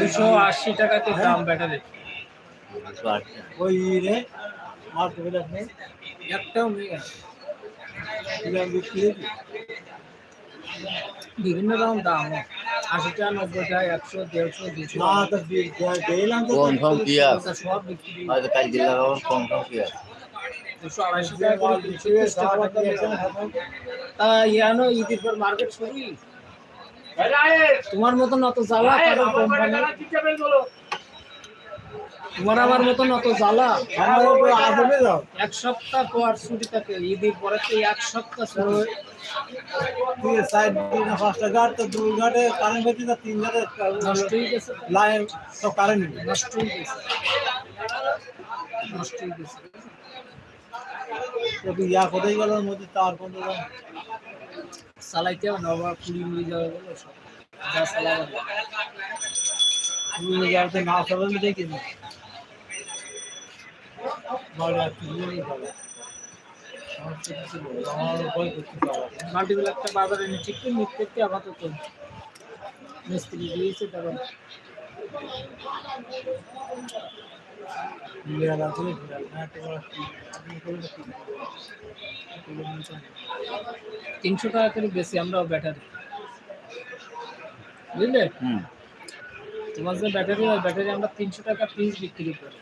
280 টাকাতে দাম ব্যাটারি। ওই রে মাছ বেলা নেই একটাও নেই আর। দিলাম বিক্রি বিভিন্ন রকম দাম 80 টাকা 90 টাকা 100 150 200 না তো দিলাম তো কনফার্ম কি আছে সব বিক্রি হয়তো কাল দিল্লা বাবার কনফার্ম কি আছে 200 250 টাকা করে 230 টাকা তা ইয়ানো ঈদের পর মার্কেট শুরুই তোমার মতন অত জ্বালা কারো কোম্পানি তোমার আমার মতন অত জ্বালা আমার উপর আসবে দাও এক সপ্তাহ পর ছুটি থাকে ঈদের পরে তো এক সপ্তাহ ছুটি তুই সাইড দিন 5টা ঘাট তো 2 ঘাটে কারেন্ট বেঁচে না 3 ঘাটে নষ্ট হয়ে গেছে লাইন তো কারেন্ট নেই নষ্ট হয়ে গেছে নষ্ট হয়ে গেছে তো তুই ইয়া কোথায় গেল মধ্যে তার কোন চালাইতে হবে না বাবা পুরি নিয়ে যাবে বলো সব যা চালাবে তুই যাতে না চালালে দেখি না বড় তুই ভালো আমার বই করতে পারো মাল্টিপল একটা বাজারে নিচ্ছে কি নিতে আপাতত মিস্ত্রি দিয়েছে তখন লিয়া আছে না তো আপনি করে 300 টাকা করে বেশি আমরাও ব্যাটারি বুঝলে তোমার যে ব্যাটারি ওই ব্যাটারি আমরা 300 টাকা পিস বিক্রি করি